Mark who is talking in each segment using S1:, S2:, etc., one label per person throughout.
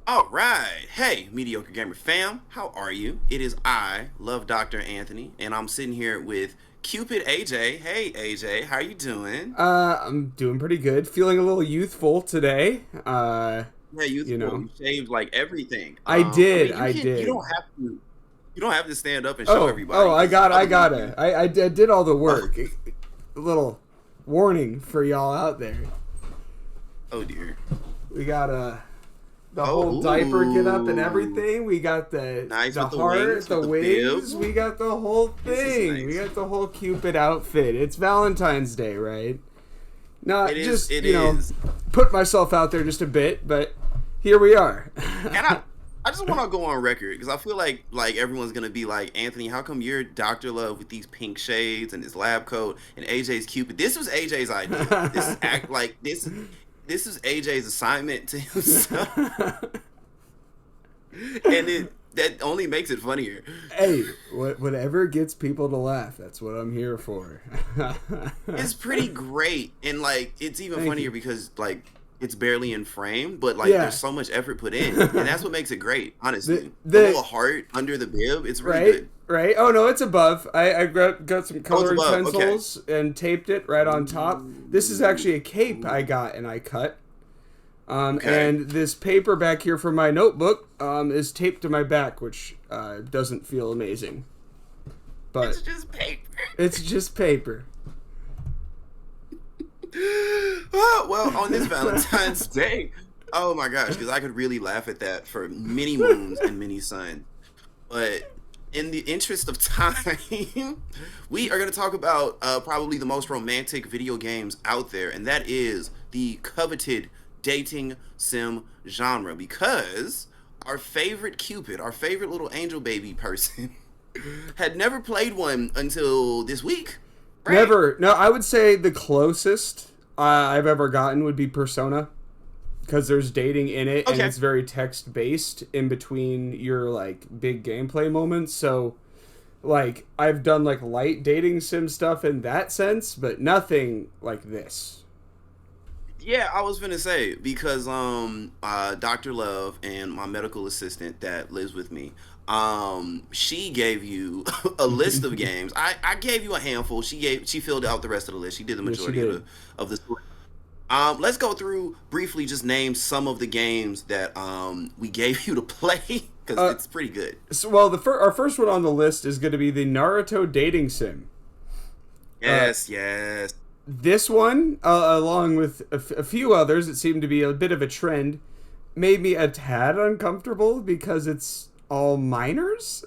S1: All right. Hey, Mediocre Gamer fam. How are you? It is I, Love Dr. Anthony, and I'm sitting here with Cupid AJ. Hey, AJ. How you doing?
S2: I'm doing pretty good. Feeling a little youthful today.
S1: Yeah,
S2: You
S1: youthful.
S2: know,
S1: You shaved like everything.
S2: I
S1: I
S2: did,
S1: mean, you
S2: I
S1: can. You
S2: did.
S1: don't have to. You don't have to stand up and show
S2: Oh,
S1: everybody
S2: I
S1: because
S2: got, I
S1: other people
S2: gotta.
S1: do.
S2: I did all the
S1: Oh,
S2: work. A little warning for y'all out there.
S1: oh dear.
S2: We got the
S1: Oh,
S2: whole diaper get up and
S1: ooh.
S2: everything. We got the
S1: Nice
S2: the
S1: with the
S2: heart,
S1: wings,
S2: the
S1: with the bib.
S2: wings. We got the whole
S1: This is
S2: thing. We
S1: nice.
S2: got the whole Cupid outfit. It's Valentine's Day, right?
S1: It
S2: Not
S1: is.
S2: just
S1: It is.
S2: put myself out there just a bit, but here we are.
S1: And I just want to go on record because I feel like everyone's gonna be like, Anthony, how come you're Doctor Love with these pink shades and his lab coat and AJ's Cupid? This was AJ's idea. This is act like this is AJ's assignment to himself, and it that only makes it funnier.
S2: Hey, whatever gets people to laugh, that's what I'm here for.
S1: It's pretty great, and like it's even
S2: Thank
S1: funnier
S2: you.
S1: because like it's barely in frame, but like there's
S2: Yeah.
S1: so much effort put in, and that's what makes it great.
S2: the
S1: Honestly, the
S2: the
S1: little heart under the bib, it's really
S2: right
S1: good.
S2: right. Oh no, it's above. I got some
S1: Oh, it's
S2: coloring
S1: above. Okay.
S2: pencils and taped it right on top. This is
S1: Ooh,
S2: actually a cape I
S1: ooh.
S2: got and I cut.
S1: Okay.
S2: And this paper back here for my notebook is taped to my back, which doesn't feel amazing, but
S1: It's just paper.
S2: it's just paper.
S1: Oh, well, on this Valentine's Day, oh my gosh, because I could really laugh at that for many moons and many suns. But in the interest of time, we are going to talk about probably the most romantic video games out there, and that is the coveted dating sim genre. Because our favorite Cupid, our favorite little angel baby person, had never played one until this week, right?
S2: Never. No, I would say the closest I've ever gotten would be Persona, because there's dating in it and
S1: Okay.
S2: it's very text based in between your like big gameplay moments. So like I've done like light dating sim stuff in that sense, but nothing like this.
S1: Yeah, I was gonna say because Dr. Love and my medical assistant that lives with me, she gave you a list of games. I gave you a handful. She filled out the rest of the list. She did the
S2: Yes, she
S1: majority of
S2: did.
S1: the story. Let's go through briefly. Just name some of the games that we gave you to play because
S2: Uh,
S1: it's pretty good.
S2: so, well, our first one on the list is going to be the Naruto dating sim. Uh,
S1: Yes, yes.
S2: this one, along with a few others, it seemed to be a bit of a trend, made me a tad uncomfortable because it's all minors.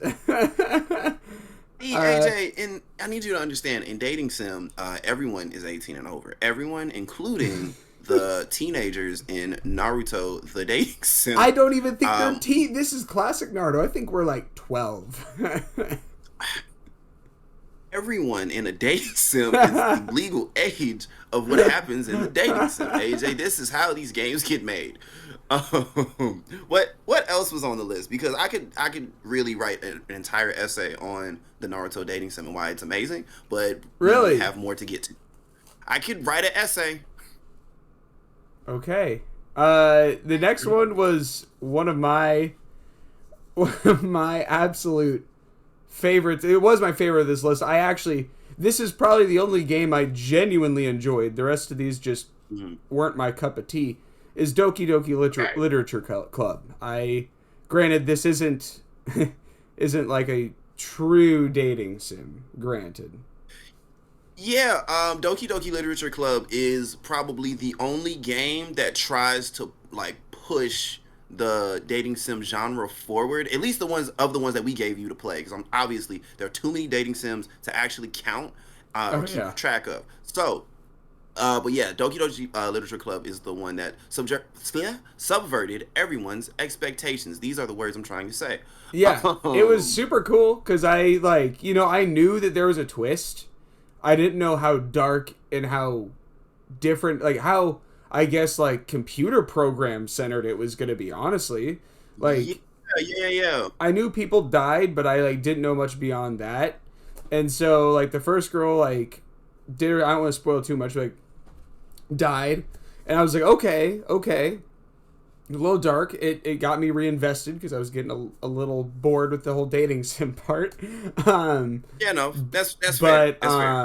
S1: Hey,
S2: uh,
S1: AJ, and I need you to understand, in dating sim, everyone is 18 and over. Everyone, including the teenagers in Naruto, the dating sim.
S2: I don't even think they're
S1: Um,
S2: teen. This is classic Naruto. I think we're like 12.
S1: Everyone in a dating sim is the legal age of what happens in the dating sim. AJ, this is how these games get made. What else was on the list? Because I could really write an entire essay on the Naruto dating sim and why it's amazing, but we
S2: Really?
S1: have more to get to. I could write an essay.
S2: Okay. The next one was one of my absolute favorites. It was my favorite of this list. This is probably the only game I genuinely enjoyed. The rest of these just
S1: Mhm.
S2: weren't my cup of tea. Is Doki Doki
S1: Okay.
S2: Literature Club. Granted, this isn't isn't like a true dating sim. Granted.
S1: Yeah, Doki Doki Literature Club is probably the only game that tries to like push the dating sim genre forward. At least the ones that we gave you to play, because obviously there are too many dating sims to actually count or
S2: Oh
S1: keep
S2: yeah.
S1: track of. So, but yeah, Doki Doki Literature Club is the one that subverted everyone's expectations. These are the words I'm trying to say.
S2: Yeah, it was
S1: Um,
S2: super cool because I knew that there was a twist. I didn't know how dark and how different, like how I guess like computer program centered it was gonna be. Honestly,
S1: yeah,
S2: like
S1: yeah.
S2: I knew people died, but I like didn't know much beyond that. And so like the first girl like did I don't want to spoil too much, like died, and I was like okay, A little dark. It got me reinvested because I was getting a little bored with the whole dating sim part.
S1: Yeah, no, that's fair.
S2: But
S1: That's fair.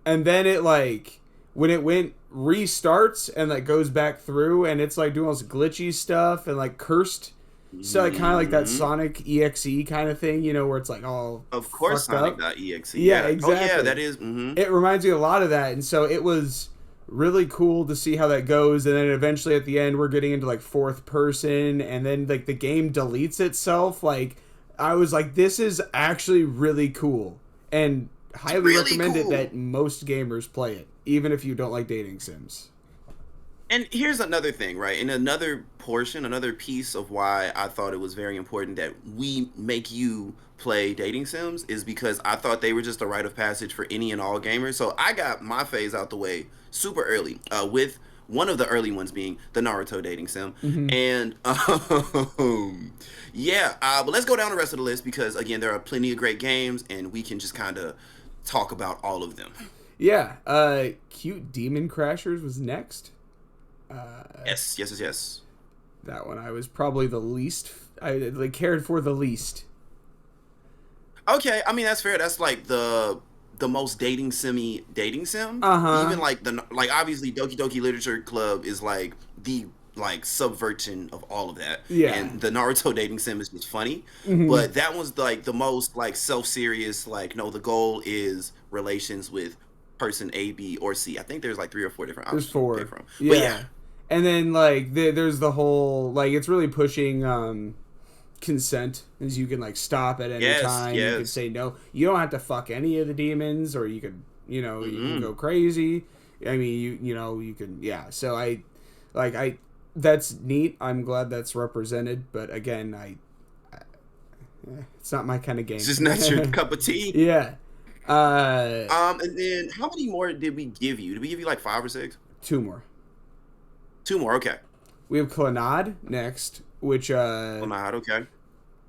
S2: and then it like when it went restarts and like goes back through and it's like doing all this glitchy stuff and like cursed. So like kind of like that
S1: Hmm.
S2: Sonic EXE kind of thing, where it's like all
S1: Of course,
S2: fucked up.
S1: Sonic.exe.
S2: Yeah,
S1: Yeah. Oh yeah,
S2: exactly.
S1: that is. Mm-hmm.
S2: It reminds me a lot of that, and so it was really cool to see how that goes. And then eventually at the end, we're getting into like fourth person, and then like the game deletes itself. Like I was like, this is actually really cool, and
S1: It's
S2: highly
S1: really
S2: recommend it
S1: cool.
S2: that most gamers play it, even if you don't like dating sims.
S1: And here's another thing, right? And another portion, another piece of why I thought it was very important that we make you play dating sims is because I thought they were just a rite of passage for any and all gamers. So I got my phase out the way super early, with one of the early ones being the Naruto dating sim.
S2: Hmm.
S1: And yeah, but let's go down the rest of the list because again, there are plenty of great games, and we can just kind of talk about all of them.
S2: Yeah, cute demon crashers was next.
S1: Yes, yes, yes, yes.
S2: That one I was probably the least. I like cared for the least.
S1: Okay, I mean that's fair. That's like the most dating simi dating sim.
S2: Uh
S1: Even
S2: huh.
S1: like the like obviously Doki Doki Literature Club is like the like subversion of all of that,
S2: Yeah.
S1: and the Naruto dating sim is just funny.
S2: Hmm.
S1: But that one's like the most like self serious. Like no, the goal is relations with person A, B, or C. I think there's like three or four different
S2: There's
S1: options you can pick
S2: four.
S1: from. But yeah,
S2: Yeah. And then like there's the whole like it's really pushing consent as you can like stop at any
S1: yes,
S2: time. You can
S1: yes.
S2: say no. You don't have to fuck any of the demons or you could you can go
S1: Mm-mm.
S2: crazy. I mean you can yeah. So I that's neat. I'm glad that's represented, but again it's not my kind of
S1: It's
S2: game.
S1: just not your cup of tea.
S2: Yeah. Uh
S1: And then how many more did we give you? Did we give you like five or six?
S2: two more.
S1: Two more. Okay.
S2: We have Clannad next, which
S1: Well, not okay.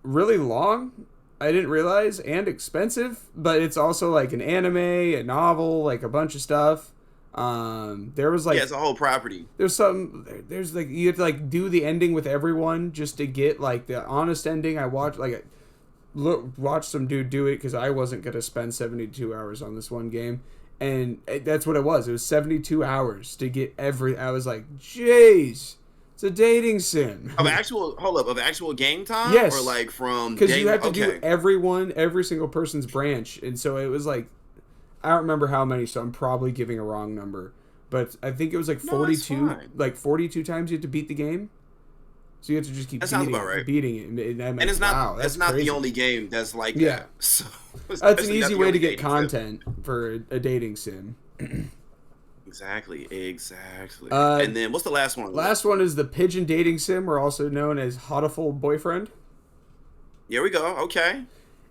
S2: really long. I didn't realize and expensive, but it's also like an anime, a novel, like a bunch of stuff. There was
S1: Yeah,
S2: like
S1: it's a whole property.
S2: there's like you have to like do the ending with everyone just to get like the honest ending. I watched like watched some dude do it because I wasn't gonna spend 72 hours on this one game, and that's what it was. It was 72 hours to get every. I was like, jeez, it's a dating sim.
S1: Of actual, hold up, of actual game time or
S2: Yes,
S1: like from
S2: because
S1: day
S2: you
S1: one?
S2: have to do
S1: Okay.
S2: every single person's branch, and so it was like I don't remember how many, so I'm probably giving a wrong number, but I think it was like
S1: No, that's
S2: 42,
S1: fine.
S2: like 42 times you have to beat the game. So you have to just keep
S1: That sounds about right.
S2: beating it, and I'm
S1: And
S2: like,
S1: it's not
S2: wow,
S1: that's
S2: that's
S1: not the
S2: crazy.
S1: only game that's like
S2: Yeah,
S1: that. So
S2: that's an
S1: especially not
S2: easy
S1: the
S2: way to
S1: only
S2: get
S1: dating sim.
S2: content for a dating sim.
S1: Exactly, exactly.
S2: Uh,
S1: And then what's the last one on the
S2: Last
S1: list?
S2: one is the pigeon dating sim, or also known as Hotiful Boyfriend.
S1: Here we go. Okay.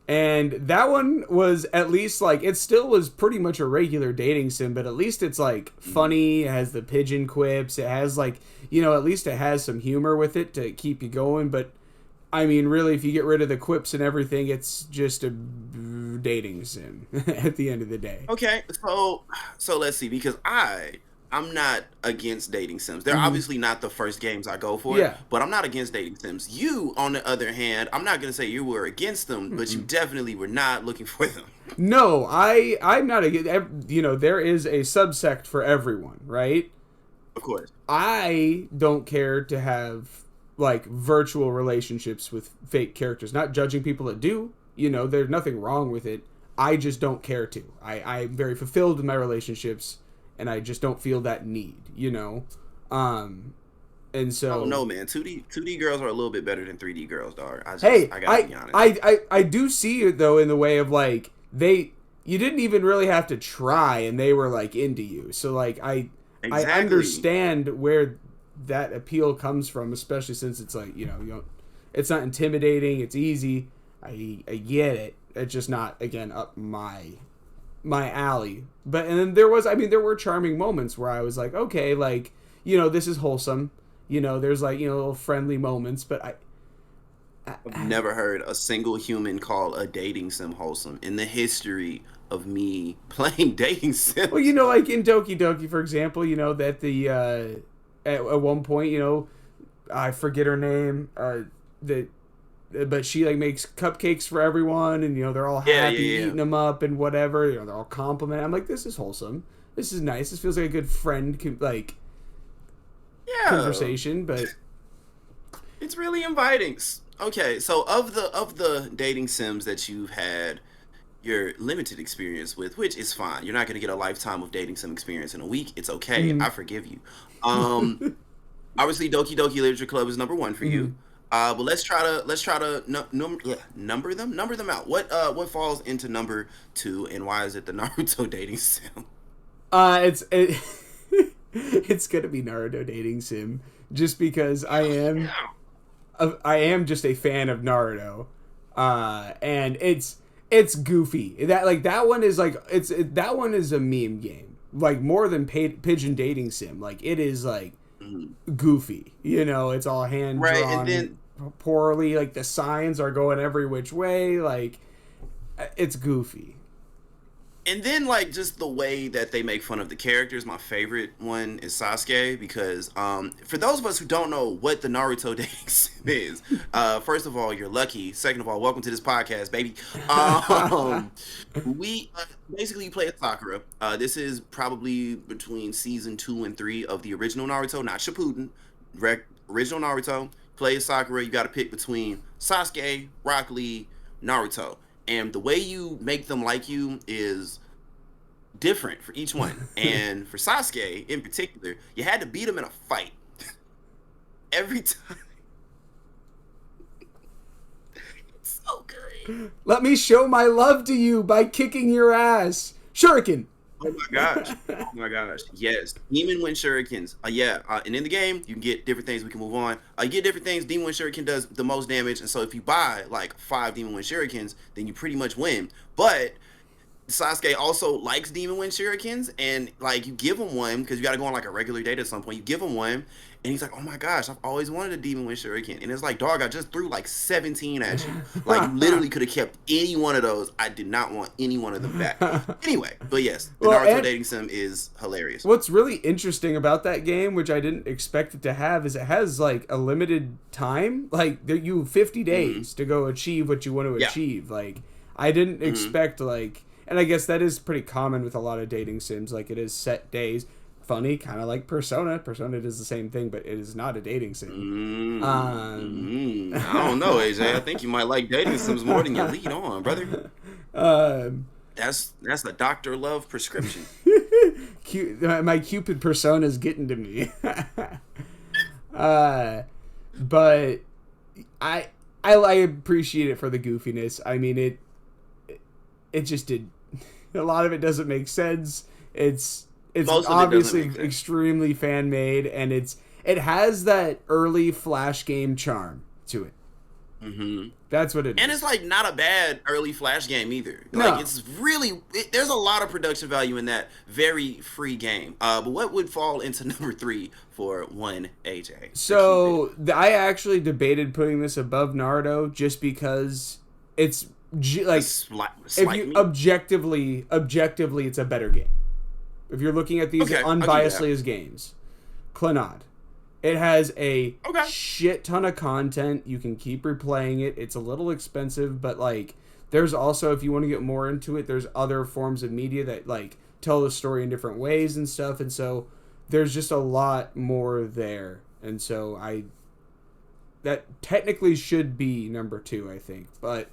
S2: And that one was at least like it still was pretty much a regular dating sim, but at least it's like
S1: Mhm.
S2: funny. It has the pigeon quips. It has like at least it has some humor with it to keep you going. But I mean, really, if you get rid of the quips and everything, it's just a dating sim at the end of the day.
S1: Okay, so let's see because I'm not against dating sims. They're
S2: Hmm.
S1: obviously not the first games I go for,
S2: Yeah.
S1: but I'm not against dating sims. You, on the other hand, I'm not gonna say you were against them, but you
S2: Mm-mm.
S1: definitely were not looking for them.
S2: No, I'm not a. There is a subsect for everyone, right?
S1: Of course.
S2: I don't care to have like virtual relationships with fake characters. Not judging people that do. There's nothing wrong with it. I just don't care to. I'm very fulfilled with my relationships, and I just don't feel that need. Um, and
S1: Oh
S2: so
S1: no, man. 2D girls are a little bit better than 3D girls, dog.
S2: hey,
S1: I gotta be honest.
S2: I do see it though in the way of like you didn't even really have to try, and they were like into you. So like I
S1: Exactly.
S2: understand where that appeal comes from, especially since it's like you don't. It's not intimidating. It's easy. I get it. It's just not again up my alley. But and then there were charming moments where I was like, okay, like this is wholesome. There's like little friendly moments, but
S1: I've never heard a single human call a dating sim wholesome in the history of me playing dating
S2: well,
S1: sims.
S2: like in Doki Doki, for example, that the at one point, I forget her name. But she like makes cupcakes for everyone, and they're all happy eating them up and whatever. They're all complimenting. I'm like, this is wholesome. This is nice. This feels like a good friend conversation, but
S1: it's really inviting. Okay, so of the dating sims that you've had your limited experience with, which is fine. You're not going to get a lifetime of dating sim experience in a week. It's okay. I forgive you. Obviously, Doki Doki Literature Club is number 1 for you. But let's try to number them out. What falls into number 2, and why is it the Naruto dating sim?
S2: It's gonna be Naruto dating sim, just because I am just a fan of Naruto, and it's goofy. That one is that one is a meme game, like more than Pigeon dating sim. Like it is like goofy. It's all hand drawn,
S1: and then
S2: poorly. Like the signs are going every which way. Like it's goofy.
S1: And then, like, just the way that they make fun of the characters. My favorite one is Sasuke, because for those of us who don't know what the Naruto dating sim is, first of all, you're lucky. Second of all, welcome to this podcast, baby. We basically play as Sakura. This is probably between season 2 and 3 of the original Naruto, not Shippuden. Original Naruto. Play as Sakura. You got to pick between Sasuke, Rock Lee, Naruto. And the way you make them like you is different for each one. And for Sasuke, in particular, you had to beat him in a fight. Every time. It's so good.
S2: Let me show my love to you by kicking your ass. Shuriken.
S1: Oh my gosh. Yes. Demon Wind Shurikens. And in the game, you can get different things. We can move on. You get different things. Demon Wind Shuriken does the most damage. And so if you buy like 5 Demon Wind Shurikens, then you pretty much win. But Sasuke also likes Demon Wind Shurikens, and like you give him one because you got to go on like a regular date at some point. You give him one, and he's like, "Oh my gosh, I've always wanted a Demon Wind Shuriken." And it's like, "Dog, I just threw like 17 at you. Like you literally could have kept any one of those. I did not want any one of them back." Anyway, but yes, the Naruto dating sim is hilarious.
S2: What's really interesting about that game, which I didn't expect it to have, is it has like a limited time. Like you have 50 days to go achieve what you want to achieve. Like I didn't expect like. And I guess that is pretty common with a lot of dating sims. Like, it is set days. Funny, kind of like Persona. Persona does the same thing, but it is not a dating sim.
S1: I don't know, AJ. I think you might like dating sims more than you lead on, brother. That's the Dr. Love prescription.
S2: My Cupid persona is getting to me. But I appreciate it for the goofiness. I mean, it just did. A lot of it doesn't make sense. It's obviously extremely fan made, and it has that early Flash game charm to it. That's what it is.
S1: And it's like not a bad early Flash game either. Like it's really there's a lot of production value in that very free game. But what would fall into number 3 for one AJ?
S2: So I actually debated putting this above Naruto just because it's like if you objectively it's a better game. If you're looking at these unbiasedly as games, Clannad. It has a shit ton of content. You can keep replaying it. It's a little expensive, but like there's also, if you want to get more into it, there's other forms of media that like tell the story in different ways and stuff, and so there's just a lot more there. And so that technically should be number 2, I think, but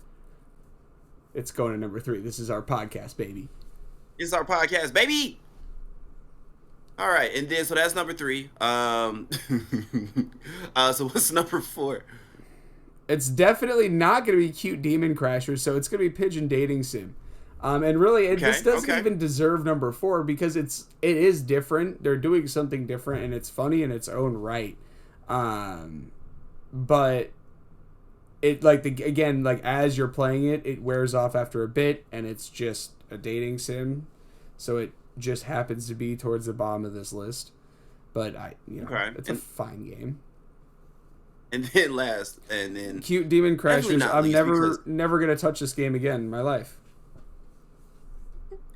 S2: it's going to number 3. This is our podcast, baby.
S1: It's our podcast, baby. All right, and then so that's number 3. So what's number 4?
S2: It's definitely not going to be Cute Demon Crashers, so it's going to be Pigeon Dating Sim. And really, this doesn't even deserve number 4 because it is different. They're doing something different, and it's funny in its own right. But it again, as you're playing it wears off after a bit, and it's just a dating sim, so it just happens to be towards the bottom of this list. But it's a fine game.
S1: And then last, and then
S2: Cute Demon Crashers. I'm never gonna touch this game again in my life.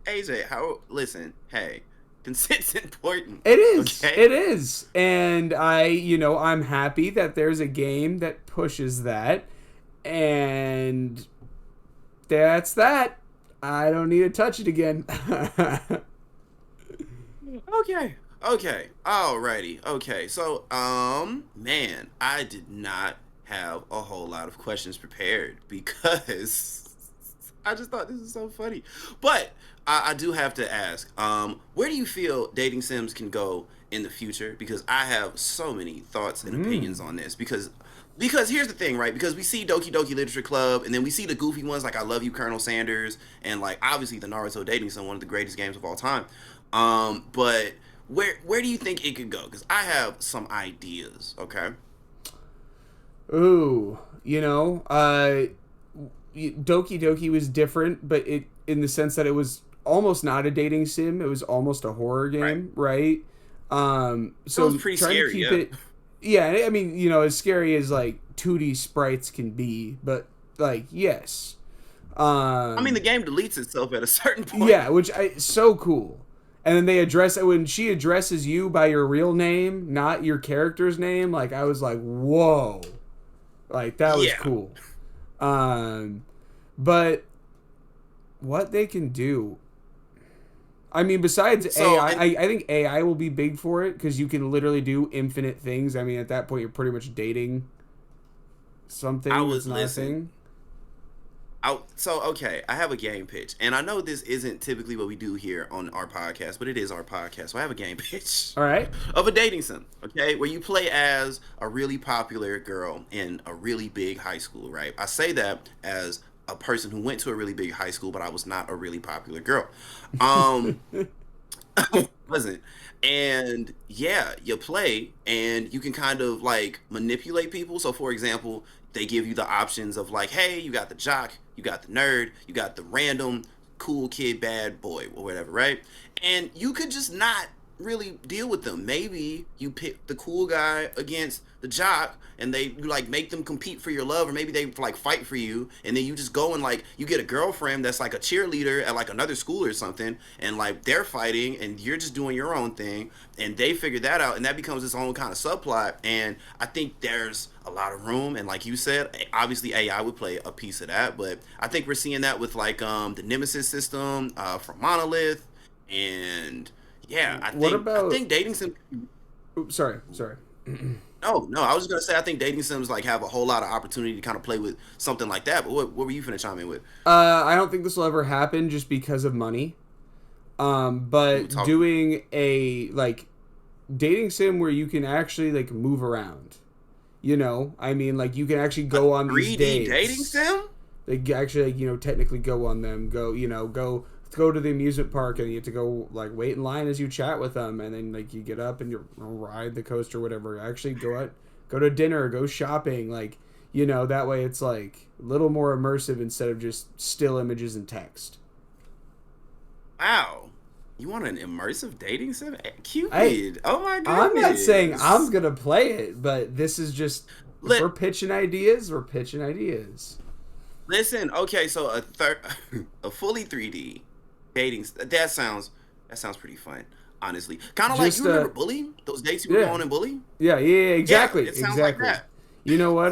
S1: AJ, listen, hey, Consent's important.
S2: It is.
S1: Okay.
S2: It is. And I'm happy that there's a game that pushes that. And that's that. I don't need to touch it again.
S1: Okay. Okay. Alrighty. Okay. So, man, I did not have a whole lot of questions prepared because I just thought this is so funny. But I do have to ask, where do you feel dating sims can go in the future? Because I have so many thoughts and opinions on this. Because here's the thing, right? Because we see Doki Doki Literature Club, and then we see the goofy ones like I Love You, Colonel Sanders, and like obviously the Naruto dating sim, one of the greatest games of all time. But where do you think it could go? Because I have some ideas. Okay.
S2: Ooh, Doki Doki was different, but it in the sense that it was almost not a dating sim. It was almost a horror game, right? So
S1: it was pretty
S2: trying
S1: scary,
S2: to keep
S1: yeah.
S2: it. Yeah, I mean, as scary as like 2D sprites can be, but like yes.
S1: I mean, the game deletes itself at a certain point.
S2: Yeah, so cool. And then they address it when she addresses you by your real name, not your character's name. Like I was like, whoa, like that was cool. But what they can do, I mean, besides AI, I think AI will be big for it because you can literally do infinite things. I mean, at that point, you're pretty much dating something that's not a thing.
S1: Okay, I have a game pitch, and I know this isn't typically what we do here on our podcast, but it is our podcast, so I have a game pitch.
S2: All right.
S1: Of a dating sim, okay, where you play as a really popular girl in a really big high school, right? I say that as a person who went to a really big high school, but I was not a really popular girl. Wasn't. And yeah, you play, and you can kind of like manipulate people. So, for example, they give you the options of like, hey, you got the jock, you got the nerd, you got the random cool kid, bad boy, or whatever, right? And you could just not really deal with them. Maybe you pick the cool guy against the jock, and you like make them compete for your love, or maybe they like fight for you, and then you just go and like you get a girlfriend that's like a cheerleader at like another school or something, and like they're fighting and you're just doing your own thing, and they figure that out, and that becomes its own kind of subplot. And I think there's a lot of room, and like you said, obviously AI would play a piece of that, but I think we're seeing that with like the Nemesis system from Monolith, and yeah, I think dating sim.
S2: Oops, sorry.
S1: No, I was just gonna say I think dating sims like have a whole lot of opportunity to kind of play with something like that. But what were you finna chime in with?
S2: I don't think this will ever happen just because of money. But doing a like dating sim where you can actually like move around. I mean, like you can actually go on these
S1: 3D
S2: dates.
S1: dating sim?
S2: They actually, technically go on them. Go to the amusement park, and you have to go like wait in line as you chat with them, and then like you get up and you ride the coaster or whatever. Actually go to dinner, go shopping, like that way it's like a little more immersive instead of just still images and text.
S1: Wow. You want an immersive dating sim? Cupid. Oh my goodness.
S2: I'm not saying I'm gonna play it, but this is just if we're pitching ideas. We're pitching ideas.
S1: Listen, okay, so a fully 3D dating that sounds pretty fun, honestly. Kind of like you remember Bully? Those dates you were going in Bully?
S2: Yeah, exactly.
S1: Yeah, it sounds like that.
S2: You know what?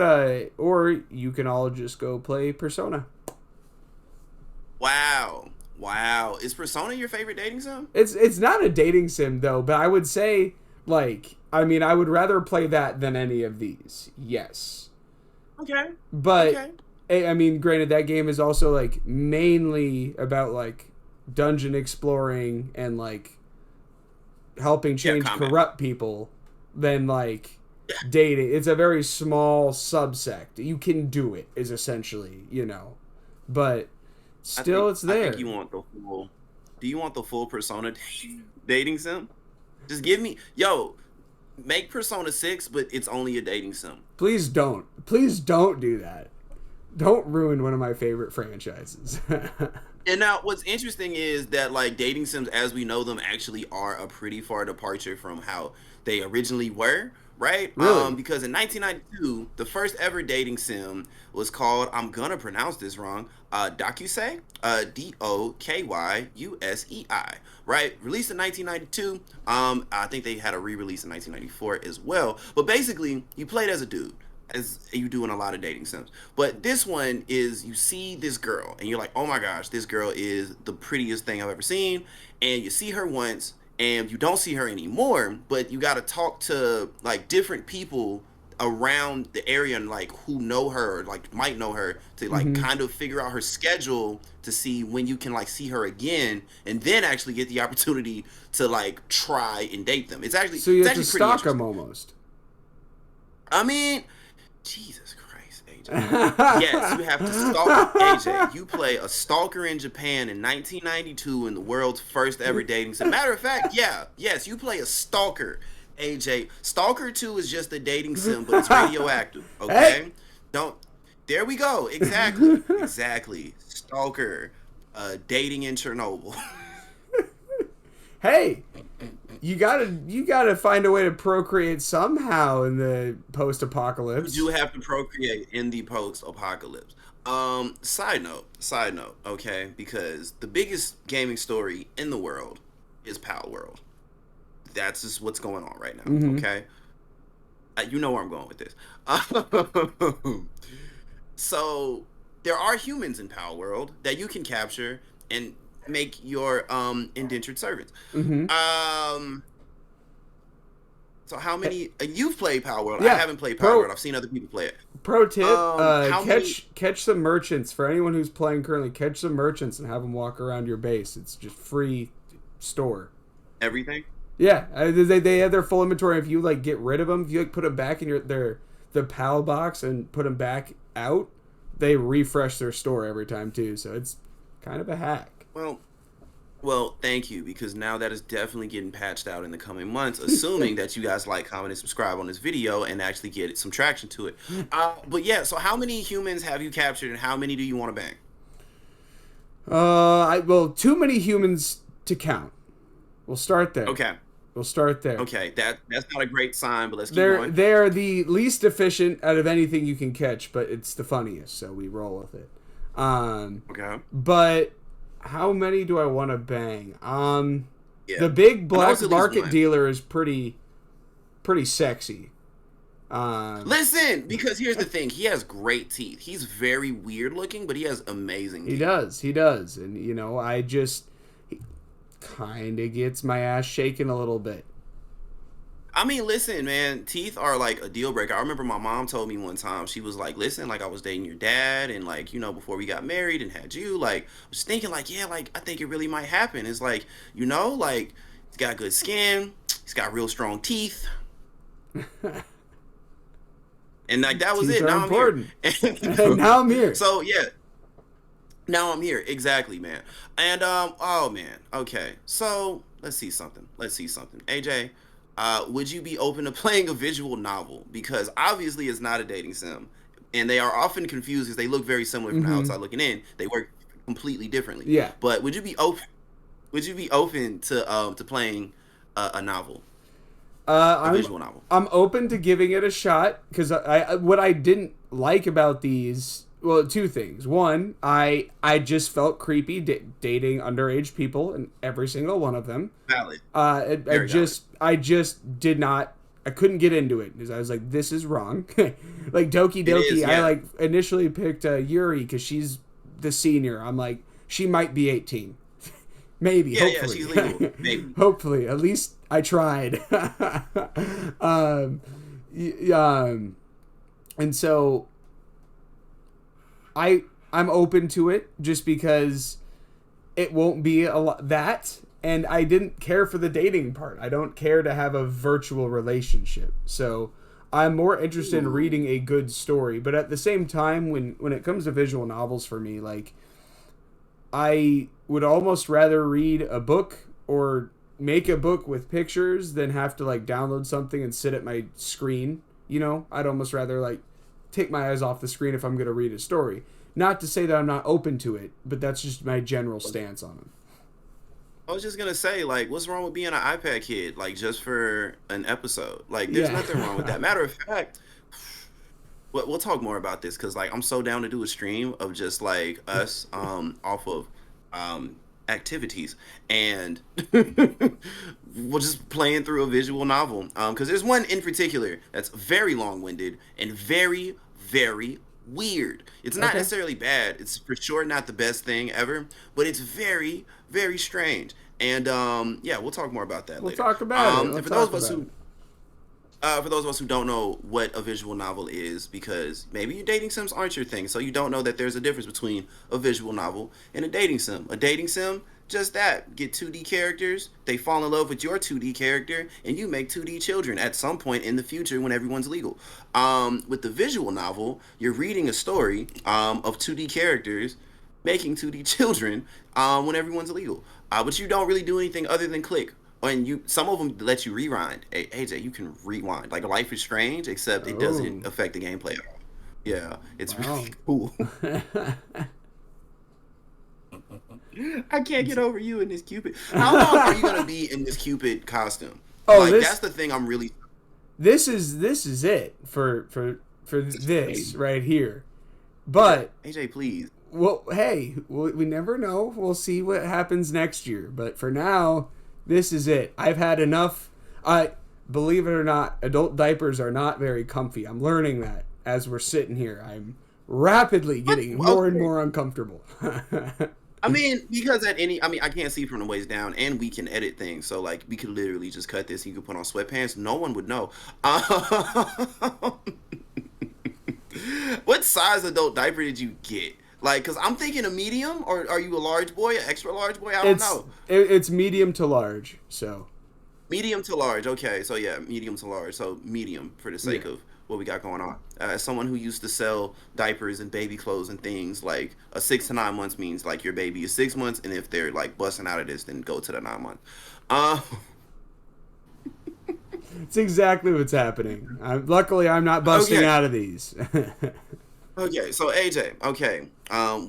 S2: Or you can all just go play Persona.
S1: Wow. Is Persona your favorite dating sim?
S2: It's not a dating sim though, but I would say I would rather play that than any of these. Yes.
S1: Okay.
S2: But I mean, granted, that game is also like mainly about like dungeon exploring and like helping change corrupt people than like dating. It's a very small subsect. You can do it is essentially, but still it's there.
S1: I think you want the full. Do you want the full Persona dating sim? Just give me, make Persona 6, but it's only a dating sim.
S2: Please don't do that. Don't ruin one of my favorite franchises.
S1: And now what's interesting is that like dating sims as we know them actually are a pretty far departure from how they originally were, right?
S2: Really?
S1: Because in 1992, the first ever dating sim was called, I'm gonna pronounce this wrong, Dokusei, Dokyusei, right? Released in 1992. I think they had a re-release in 1994 as well. But basically, you played as a dude, as you do in a lot of dating sims. But this one is, you see this girl and you're like, oh my gosh, this girl is the prettiest thing I've ever seen. And you see her once and you don't see her anymore, but you got to talk to like different people around the area and like who know her or like might know her to like
S2: Mm-hmm.
S1: kind of figure out her schedule to see when you can like see her again and then actually get the opportunity to like try and date them.
S2: So you
S1: It's
S2: have to
S1: actually pretty
S2: stalk them
S1: interesting.
S2: almost.
S1: I mean, Jesus Christ, AJ. Yes, you have to stalk. AJ, you play a stalker in Japan in 1992 in the world's first ever dating sim. Matter of fact, yeah, yes, you play a stalker, AJ. Stalker 2 is just a dating sim, but it's radioactive,
S2: Hey.
S1: okay? Don't. There we go. Exactly. Exactly. Stalker. Dating in Chernobyl.
S2: Hey, you gotta find a way to procreate somehow in the
S1: You do
S2: post-apocalypse.
S1: have to procreate in the post-apocalypse. Side note, okay, because the biggest gaming story in the world is Pal World. That's just what's going on right now,
S2: Mm-hmm.
S1: okay? You know where I'm going with this. So there are humans in Pal World that you can capture and make your indentured servants.
S2: Mm-hmm.
S1: Um, so how many? You've played Pal World. I
S2: Yeah.
S1: haven't played Pal
S2: Pro
S1: World. I've seen other people play it.
S2: pro tip:
S1: How many?
S2: catch some merchants for anyone who's playing currently. Catch some merchants and have them walk around your base. It's just free store.
S1: Everything?
S2: Yeah, they have their full inventory. If you like get rid of them, if you like put them back in the PAL box and put them back out, they refresh their store every time too. So it's kind of a hack.
S1: Well, well, thank you, because now that is definitely getting patched out in the coming months, assuming that you guys like, comment, and subscribe on this video and actually get some traction to it. But yeah, so how many humans have you captured and how many do you want to bang?
S2: Well, too many humans to count. We'll start there.
S1: Okay,
S2: We'll start there.
S1: okay, that's not a great sign, but let's keep
S2: They're
S1: going.
S2: they're the least efficient out of anything you can catch, but it's the funniest, so we roll with it.
S1: Okay,
S2: But how many do I want to bang?
S1: yeah,
S2: The big
S1: I know it's
S2: black
S1: at least
S2: market
S1: one.
S2: dealer is pretty sexy.
S1: Listen, because here's the thing, he has great teeth. He's very weird looking, but he has amazing
S2: He
S1: teeth.
S2: does, and he kind of gets my ass shaken a little bit.
S1: I mean, listen, man, teeth are like a deal breaker. I remember my mom told me one time, she was like, listen, like I was dating your dad and like, before we got married and had you, like, I was thinking like, yeah, like I think it really might happen. It's like, like he's got good skin, he's got real strong teeth. And like that was
S2: Teeth
S1: it.
S2: are
S1: Now I'm here.
S2: important. And now I'm here.
S1: So yeah, now I'm here. Exactly, man. And oh man. Okay. So let's see something. AJ, would you be open to playing a visual novel? Because obviously it's not a dating sim, and they are often confused because they look very similar from the
S2: Mm-hmm.
S1: outside looking in. They work completely differently.
S2: Yeah.
S1: But would you be open? Would you be open to playing a novel,
S2: Uh,
S1: a
S2: I'm
S1: visual novel?
S2: I'm open to giving it a shot because what I didn't like about these, well, two things. One, I just felt creepy dating underage people and every single one of them.
S1: Valid.
S2: I just did not. I couldn't get into it because I was like, this is wrong. Like Doki
S1: It is,
S2: Doki, I
S1: yeah.
S2: like initially picked Yuri because she's the senior. I'm like, she might be 18. Maybe,
S1: Yeah, yeah,
S2: hopefully.
S1: she's legal. Maybe.
S2: Hopefully, at least I tried. um, and so I'm open to it just because it won't be a lot that, and I didn't care for the dating part. I don't care to have a virtual relationship. So I'm more interested in reading a good story. But at the same time, when it comes to visual novels for me, like I would almost rather read a book or make a book with pictures than have to like download something and sit at my screen. I'd almost rather like take my eyes off the screen if I'm going to read a story. Not to say that I'm not open to it, but that's just my general stance on them.
S1: I was just gonna say, like, what's wrong with being an iPad kid, like, just for an episode? Like, there's nothing wrong with
S2: Yeah.
S1: that. Matter of fact, we'll talk more about this because, like, I'm so down to do a stream of just like us, off of, activities, and we're just playing through a visual novel. Because there's one in particular that's very long-winded and very, very weird. It's not
S2: Okay.
S1: necessarily bad. It's for sure not the best thing ever, but it's very, very strange. And yeah, we'll talk more about that
S2: We'll
S1: later.
S2: talk about it.
S1: And
S2: Let's talk about it.
S1: for those of us who don't know what a visual novel is, because maybe your dating sims aren't your thing, so you don't know that there's a difference between a visual novel and a dating sim. A dating sim, just that. Get 2D characters, they fall in love with your 2D character, and you make 2D children at some point in the future when everyone's legal. With the visual novel, you're reading a story of 2D characters making 2D children when everyone's illegal. But you don't really do anything other than click. And you, some of them let you rewind. Hey, AJ, you can rewind. Like Life is Strange, except it
S2: Oh,
S1: doesn't affect the gameplay at all. Yeah, it's really
S2: wow.
S1: cool. I can't get over you in this Cupid. How long are you gonna be in this Cupid costume?
S2: Oh,
S1: Like that's the thing I'm really.
S2: this is it for this right here. But
S1: AJ, please.
S2: well, hey, we never know. We'll see what happens next year. But for now, this is it. I've had enough. I believe it or not, adult diapers are not very comfy. I'm learning that as we're sitting here. I'm rapidly
S1: What?
S2: getting more and
S1: Okay.
S2: more uncomfortable.
S1: I mean, because at any, I mean, I can't see from the waist down, and we can edit things, so like we could literally just cut this. You could put on sweatpants, no one would know. What size adult diaper did you get? Like, cause I'm thinking a medium, or are you a large boy, an extra large boy? I don't know.
S2: It's medium to large. So
S1: Medium to large. Okay, so yeah, medium to large. So medium for the
S2: yeah.
S1: sake of what we got going on. As someone who used to sell diapers and baby clothes and things, like a 6 to 9 months means like your baby is 6 months, and if they're like busting out of this, then go to the 9 month. Uh,
S2: It's exactly what's happening. Luckily, I'm not busting
S1: okay,
S2: out of these.
S1: okay. So AJ, okay,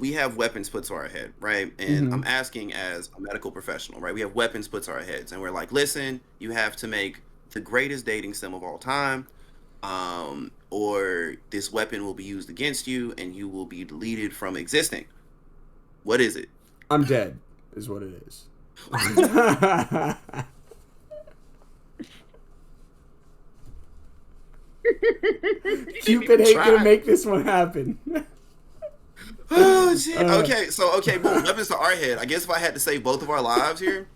S1: we have weapons put to our head, right? And
S2: Hmm.
S1: I'm asking as a medical professional, right? We have weapons put to our heads, and we're like, listen, you have to make the greatest dating sim of all time, or this weapon will be used against you, and you will be deleted from existing. What is it?
S2: I'm dead, is what it is.
S1: You didn't
S2: Cupid
S1: even
S2: ain't gonna
S1: try.
S2: make this one happen.
S1: Oh shit.
S2: uh,
S1: Okay, so okay, boom. Weapons to our head. I guess if I had to save both of our lives here,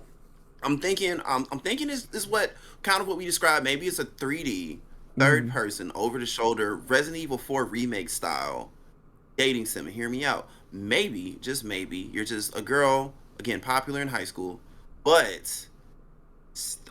S1: I'm thinking is what kind of what we described. Maybe it's a 3D, third
S2: mhm.
S1: person, over the shoulder, Resident Evil 4 remake style dating sim. And hear me out. Maybe, just maybe, you're just a girl again, popular in high school, but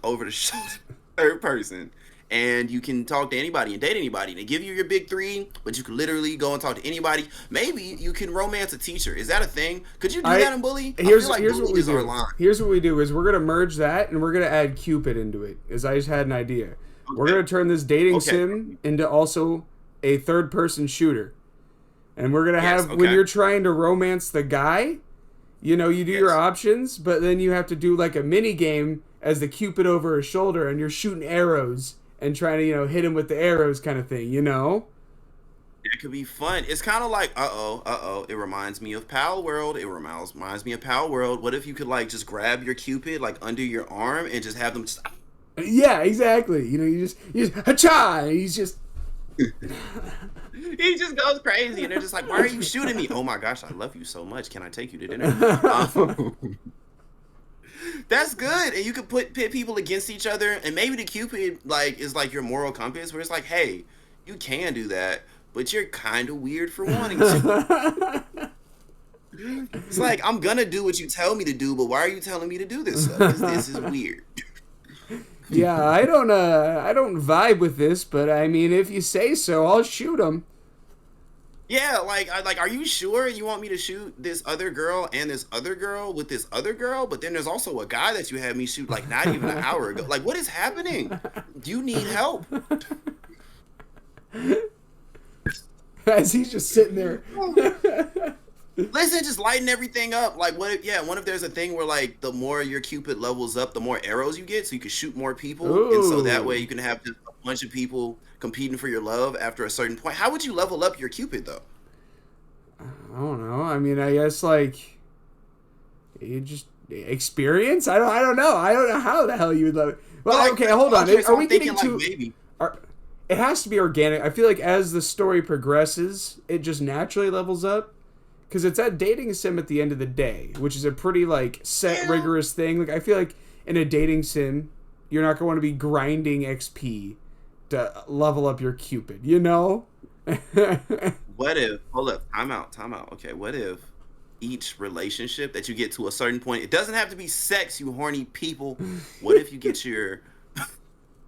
S1: over the shoulder, third person, and you can talk to anybody and date anybody. They give you your big three, but you can literally go and talk to anybody. Maybe you can romance a teacher. Is that a thing? Could you do
S2: I
S1: that in Bully? I feel like
S2: here's what
S1: Bully
S2: we
S1: is our
S2: do.
S1: line.
S2: Here's what we do is we're gonna merge that and we're gonna add Cupid into it. As I just had an idea. We're
S1: Okay.
S2: gonna turn this dating
S1: Okay.
S2: sim into also a third person shooter. And we're gonna
S1: Yes.
S2: have when
S1: Okay.
S2: you're trying to romance the guy, you do your
S1: Yes.
S2: options, but then you have to do like a mini game as the Cupid over his shoulder, and you're shooting arrows and trying to hit him with the arrows, kind of thing.
S1: It could be fun. It's kind of like, It reminds me of Pal World. It reminds me of Pal World. What if you could like just grab your Cupid like under your arm and just have them just
S2: Yeah, exactly. You just hacha. He's just
S1: he just goes crazy and they're just like, why are you shooting me? Oh my gosh, I love you so much. Can I take you to dinner? Um, that's good. And you could pit people against each other, and maybe the Cupid like is like your moral compass where it's like, hey, you can do that, but you're kind of weird for wanting to. It's like I'm gonna do what you tell me to do, but why are you telling me to do this stuff? Because this is weird.
S2: Yeah, I don't vibe with this, but I mean, if you say so, I'll shoot him.
S1: Yeah, are you sure you want me to shoot this other girl and this other girl with this other girl? But then there's also a guy that you had me shoot like not even an hour ago. Like, what is happening? Do you need help?
S2: As he's just sitting there.
S1: Listen, just lighten everything up. Like, what if, yeah, what if there's a thing where, like, the more your Cupid levels up, the more arrows you get, so you can shoot more people. And so that way you
S2: Ooh.
S1: can have just a bunch of people competing for your love after a certain point. How would you level up your Cupid, though?
S2: I don't know. I mean, I guess like you just experience. I don't know. I don't know how the hell you would love it.
S1: But,
S2: Well,
S1: like,
S2: okay, hold on.
S1: okay,
S2: Are
S1: so
S2: we
S1: I'm
S2: getting
S1: thinking, like,
S2: to?
S1: maybe.
S2: Are, it has to be organic. I feel like as the story progresses, it just naturally levels up because it's that dating sim at the end of the day, which is a pretty like set
S1: Yeah.
S2: rigorous thing. Like I feel like in a dating sim, you're not going to be grinding XP to level up your Cupid. You know?
S1: What if, hold up, time out. Okay, what if each relationship that you get to a certain point, it doesn't have to be sex, you horny people. What if you get your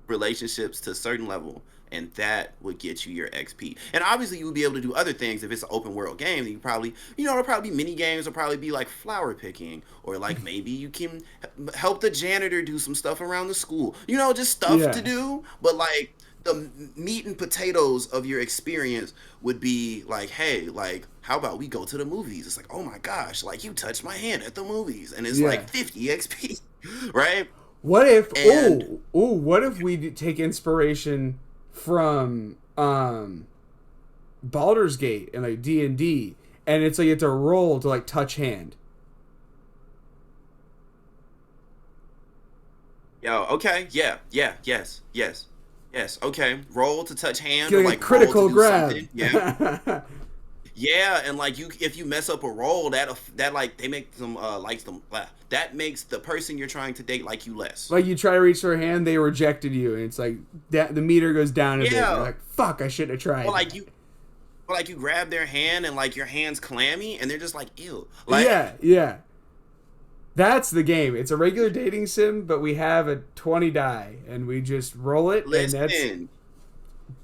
S1: relationships to a certain level and that would get you your XP? And obviously you would be able to do other things if it's an open world game. You probably, it'll probably be mini games, it'll probably be like flower picking, or like maybe you can help the janitor do some stuff around the school. Just stuff to
S2: Yeah.
S1: do, but like the meat and potatoes of your experience would be like, hey, like, how about we go to the movies? It's like, oh my gosh, like you touched my hand at the movies, and it's
S2: Yeah.
S1: like 50 XP, right?
S2: What if
S1: And
S2: what if we take inspiration from Baldur's Gate and like D&D and it's like it's a roll to like touch hand.
S1: yo, okay, yeah, yeah, yes, okay. Roll to touch hand or
S2: Getting a
S1: like roll to
S2: critical
S1: do
S2: grab.
S1: something, yeah. Yeah, and like if you mess up a roll, that like they make them like them that makes the person you're trying to date like you less.
S2: Like you try to reach their hand, they rejected you and it's like that the meter goes down a bit. You're
S1: Yeah,
S2: like, "Fuck, I shouldn't have
S1: or
S2: tried
S1: like
S2: that."
S1: you grab their hand and like your hand's clammy and they're just like ew, like
S2: Yeah, yeah. That's the game. It's a regular dating sim, but we have a 20 die and we just roll it and that's
S1: listen.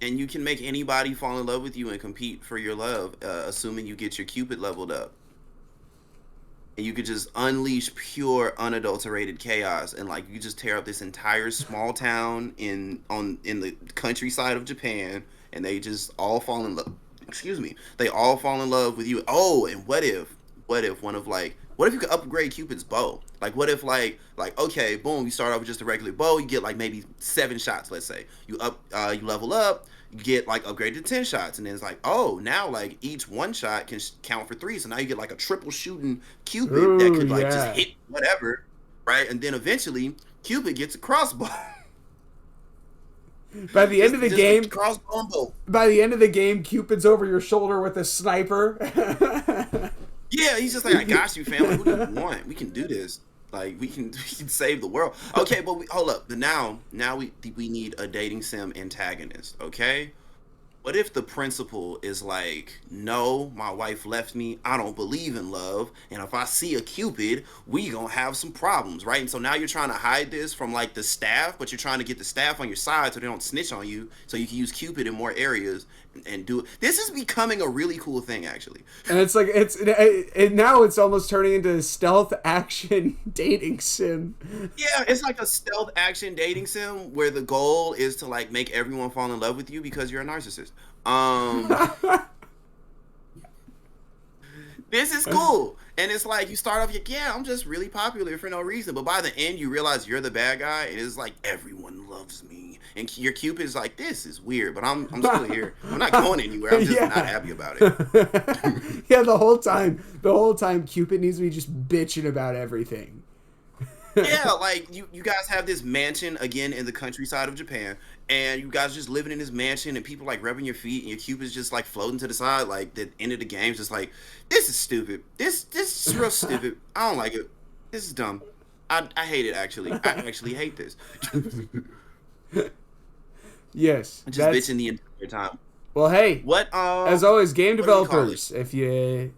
S1: And you can make anybody fall in love with you and compete for your love, assuming you get your Cupid leveled up. And you could just unleash pure unadulterated chaos and like you just tear up this entire small town in the countryside of Japan and they just all fall in love. Excuse me. They all fall in love with you. Oh, and what if one of like what if you could upgrade Cupid's bow? Like what if like okay, boom, you start off with just a regular bow, you get like maybe 7 shots, let's say. You level up, you get like upgraded to 10 shots and then it's like, oh, now like each one shot can count for 3. So now you get like a triple shooting Cupid that
S2: ooh,
S1: could like just
S2: yeah.
S1: hit whatever, right? And then eventually Cupid gets a crossbow.
S2: By the end of the
S1: just a
S2: game,
S1: crossbow and bow.
S2: by the end of the game, Cupid's over your shoulder with a sniper.
S1: Yeah, he's just like, I got you, family. What do you want? We can do this. Like we can save the world. Okay, but hold up. But now we need a dating sim antagonist. Okay, what if the principal is like, no, my wife left me. I don't believe in love. And if I see a Cupid, we gonna have some problems, right? And so now you're trying to hide this from like the staff, but you're trying to get the staff on your side so they don't snitch on you, so you can use Cupid in more areas and do it. This is becoming a really cool thing, actually.
S2: And it's like now it's almost turning into a stealth action dating sim.
S1: Yeah, it's like a stealth action dating sim where the goal is to like make everyone fall in love with you because you're a narcissist. Um, this is cool. And it's like you start off like, yeah, I'm just really popular for no reason. But by the end you realize you're the bad guy. It is like everyone loves me. And your Cupid is like, this is weird, but I'm still here. I'm not going anywhere. I'm just
S2: Yeah.
S1: not happy about it.
S2: Yeah, the whole time Cupid needs to be just bitching about everything.
S1: Yeah, like you guys have this mansion again in the countryside of Japan, and you guys just living in this mansion, and people like rubbing your feet, and your Cupid's just like floating to the side. Like the end of the game's just like, this is stupid. This is real stupid. I don't like it. This is dumb. I hate it actually. I actually hate this.
S2: Yes,
S1: I'm just
S2: that's
S1: bitching the entire time.
S2: well. Hey,
S1: What
S2: as always, game
S1: what do we call it?
S2: developers, if you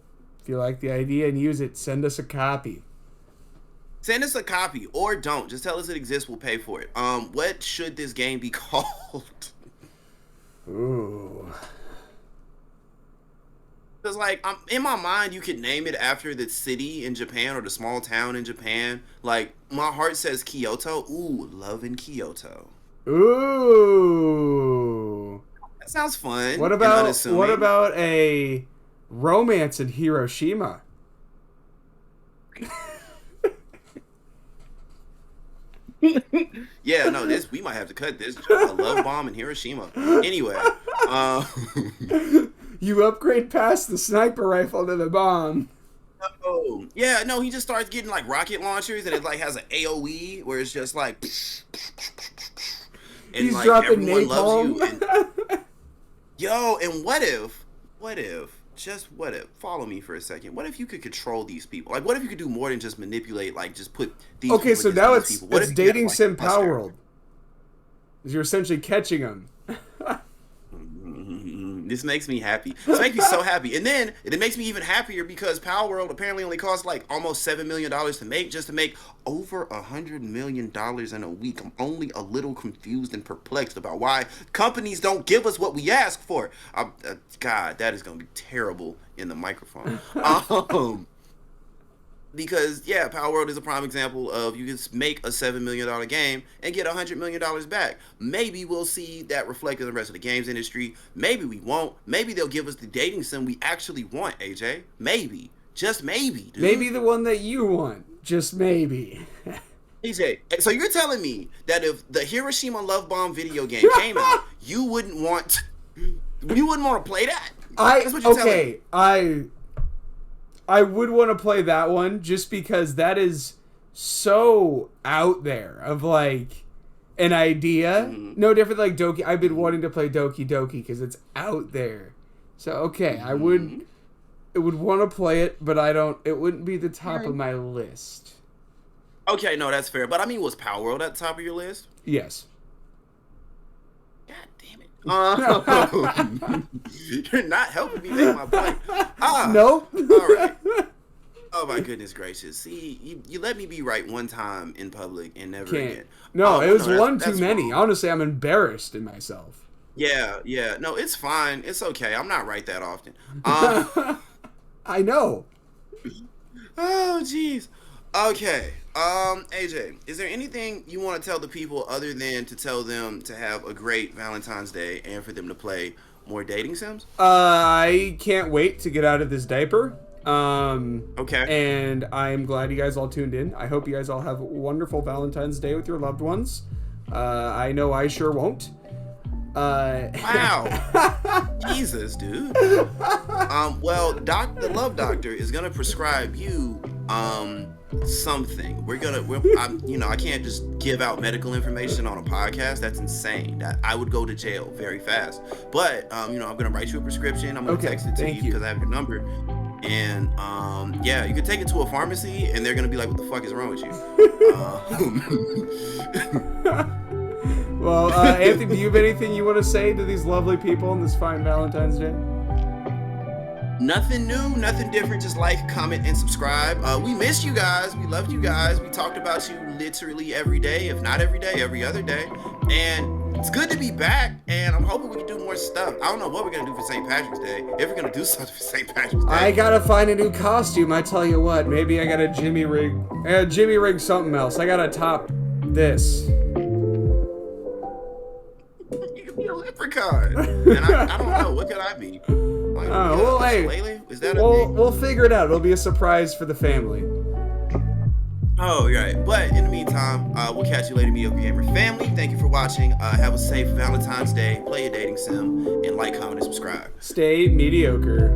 S2: like the idea and use it, send us a copy.
S1: Send us a copy or don't. Just tell us it exists. We'll pay for it. What should this game be called?
S2: Ooh.
S1: Because, like, in my mind, you could name it after the city in Japan or the small town in Japan. Like, my heart says Kyoto. Ooh, love in Kyoto.
S2: Ooh.
S1: That sounds fun
S2: What
S1: and
S2: about
S1: unassuming.
S2: a Romance in Hiroshima.
S1: Yeah, no, we might have to cut this. A love bomb in Hiroshima. Anyway,
S2: You upgrade past the sniper rifle to the bomb.
S1: oh yeah, no, he just starts getting like rocket launchers, and it like has an AOE where it's just like, and
S2: He's
S1: like
S2: dropping
S1: everyone
S2: napalm.
S1: loves you. And, yo, and what if, follow me for a second. What if you could control these people? Like, what if you could do more than just manipulate? Like, just put these.
S2: Okay,
S1: people
S2: so
S1: against
S2: now
S1: these
S2: it's
S1: people? What
S2: it's
S1: if you had,
S2: dating
S1: like,
S2: sim
S1: a
S2: Power
S1: mustache?
S2: World. You're essentially catching them.
S1: This makes me happy. This makes me so happy. And then it makes me even happier because Power World apparently only costs like almost $7 million to make, just to make over $100 million in a week. I'm only a little confused and perplexed about why companies don't give us what we ask for. God, that is going to be terrible in the microphone. Because, yeah, Power World is a prime example of you can make a $7 million game and get $100 million back. Maybe we'll see that reflected in the rest of the games industry. Maybe we won't. Maybe they'll give us the dating sim we actually want, AJ. Maybe. Just maybe, dude.
S2: Maybe the one that you want. Just maybe.
S1: AJ, so you're telling me that if the Hiroshima Love Bomb video game came out, you wouldn't want to play that? That's what you're telling me.
S2: I would want to play that one just because that is so out there of like an idea. Mm-hmm. No different like Doki. I've been wanting to play Doki Doki because it's out there. So okay, mm-hmm. I would want to play it, but it wouldn't be the top of my list.
S1: Okay, no, that's fair. But I mean, was Power World at the top of your list?
S2: Yes.
S1: God damn it. You're not helping me make my point.
S2: No.
S1: All right. Oh my goodness gracious! See, you let me be right one time in public and never again.
S2: No, it was one too many. Wrong. Honestly, I'm embarrassed in myself.
S1: Yeah. No, it's fine. It's okay. I'm not right that often.
S2: I know.
S1: Oh jeez. Okay. AJ, is there anything you want to tell the people other than to tell them to have a great Valentine's Day and for them to play more dating sims?
S2: I can't wait to get out of this diaper.
S1: Okay.
S2: And I'm glad you guys all tuned in. I hope you guys all have a wonderful Valentine's Day with your loved ones. I know I sure won't.
S1: Wow. Jesus, dude. Well, the Love Doctor is gonna prescribe you something. I can't just give out medical information on a podcast. That's insane. I would go to jail very fast. But I'm gonna write you a prescription. I'm gonna text it to you because I have your number. And you can take it to a pharmacy and they're gonna be like, what the fuck is wrong with you?
S2: Well, Anthony, do you have anything you want to say to these lovely people on this fine Valentine's Day?
S1: Nothing new, nothing different. Just like, comment, and subscribe. We missed you guys. We loved you guys. We talked about you literally every day, if not every day, every other day. And it's good to be back. And I'm hoping we can do more stuff. I don't know what we're going to do for St. Patrick's Day. If we're going to do something for St. Patrick's Day.
S2: I got to find a new costume. I tell you what. Maybe I got to Jimmy rig something else. I got to top this.
S1: You could be a leprechaun. And I don't know. What could I be?
S2: We'll figure it out. It'll be a surprise for the family.
S1: Oh, right. But in the meantime, we'll catch you later, Mediocre Gamer family. Thank you for watching. Have a safe Valentine's Day. Play a dating sim. And like, comment, and subscribe.
S2: Stay mediocre.